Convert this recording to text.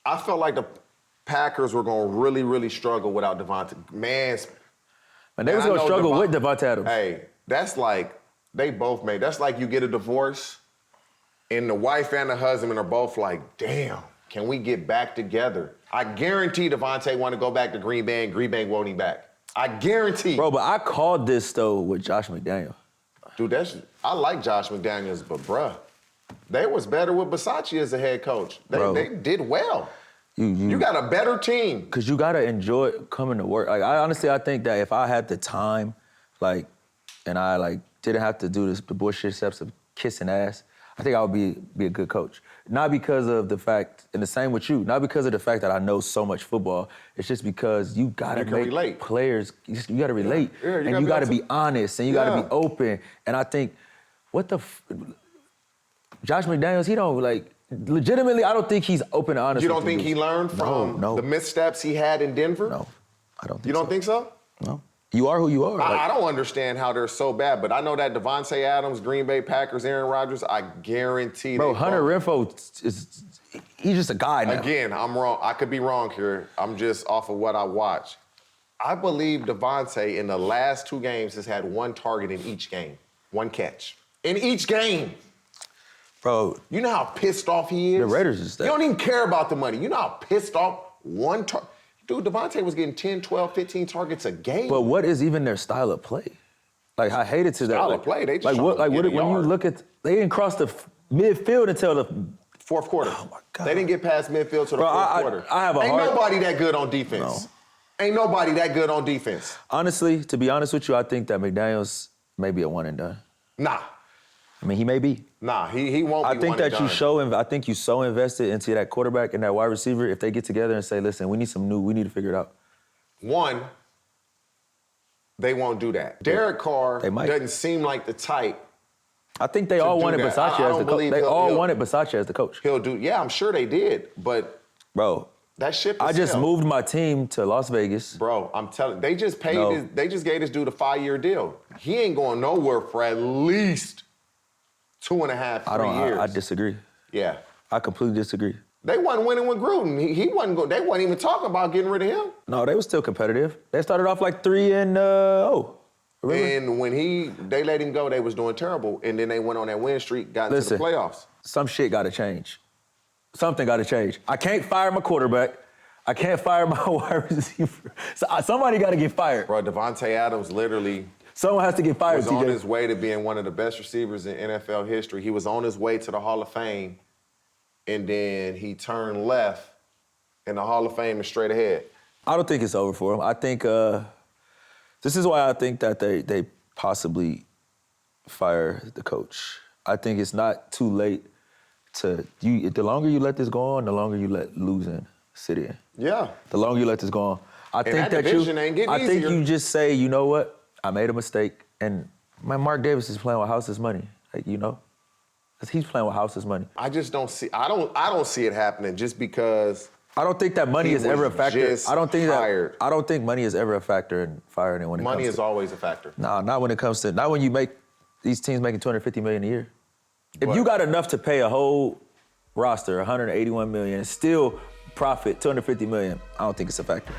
I felt like the Packers were going to really, really struggle without Davante. Man, And they was going to struggle with Davante Adams. Hey, that's like, they both made, that's like you get a divorce and the wife and the husband are both like, damn, can we get back together? I guarantee Davante want to go back to Green Bay and Green Bay won't him back. I guarantee. Bro, but I called this, though, with Josh McDaniel. Dude, I like Josh McDaniels, but bruh, they was better with Bisaccia as a head coach. They did well. You got a better team. Because you got to enjoy coming to work. Like, I think that if I had the time, like, and I, like, didn't have to do the bullshit steps of kissing ass, I think I would be a good coach. Not because of the fact, and the same with you, not because of the fact that I know so much football. It's just because you got to make relate. Players, you got to relate. Yeah, and you got to be honest, and you got to be open. And I think, Josh McDaniels, he don't, like, legitimately, I don't think he's open and honest. You don't think he learned from the missteps he had in Denver? No, I don't think so. You don't think so? No. You are who you are. I don't understand how they're so bad, but I know that Davante Adams, Green Bay Packers, Aaron Rodgers, I guarantee. Bro, Hunter Renfrow, he's just a guy now. Again, I'm wrong. I could be wrong here. I'm just off of what I watch. I believe Davante in the last 2 games has had 1 target in each game, 1 catch. In each game. Bro. You know how pissed off he is? The Raiders is that. You don't even care about the money. You know how pissed off 1 target. Dude, Davante was getting 10, 12, 15 targets a game. But what is even their style of play? Like, I hated to that. Style of play, they just when you look at, they didn't cross the midfield until the 4th quarter. Oh, my God. They didn't get past midfield till the 4th quarter. Ain't nobody that good on defense. No. Ain't nobody that good on defense. Honestly, to be honest with you, I think that McDaniels may be a one and done. Nah. I mean, he may be. Nah, he won't be. I think that I think you so invested into that quarterback and that wide receiver. If they get together and say, listen, we need to figure it out. One, they won't do that. Derek Carr doesn't seem like the type. I think they all wanted Bisaccia as the coach. They all wanted Bisaccia as the coach. He'll do, yeah, I'm sure they did, but bro, that ship is I just moved my team to Las Vegas. Bro, I'm telling you, they just paid they just gave this dude a 5-year deal. He ain't going nowhere for at least 2.5, 3 years. I disagree. Yeah. I completely disagree. They wasn't winning with Gruden. He wasn't going. They wasn't even talking about getting rid of him. No, they were still competitive. They started off like 3-0. Remember? And when they let him go, they was doing terrible. And then they went on that win streak, got into the playoffs. Some shit got to change. Something got to change. I can't fire my quarterback. I can't fire my wide receiver. So somebody got to get fired. Bro, Davante Adams literally. Someone has to get fired, was on his way to being one of the best receivers in NFL history. He was on his way to the Hall of Fame, and then he turned left, and the Hall of Fame is straight ahead. I don't think it's over for him. I think this is why I think that they possibly fire the coach. I think it's not too late to the longer you let this go on, the longer you let losing sit in. Yeah. The longer you let this go on. I think you just say, you know what? I made a mistake, and Mark Davis is playing with House's money, like, you know, because he's playing with House's money. I just don't see. I don't see it happening just because. I don't think that money is ever a factor. I don't think money is ever a factor in firing anyone. Money is always a factor. No, not when it comes to. Not when you make these teams making $250 million a year. If you got enough to pay a whole roster $181 million and still profit $250 million, I don't think it's a factor.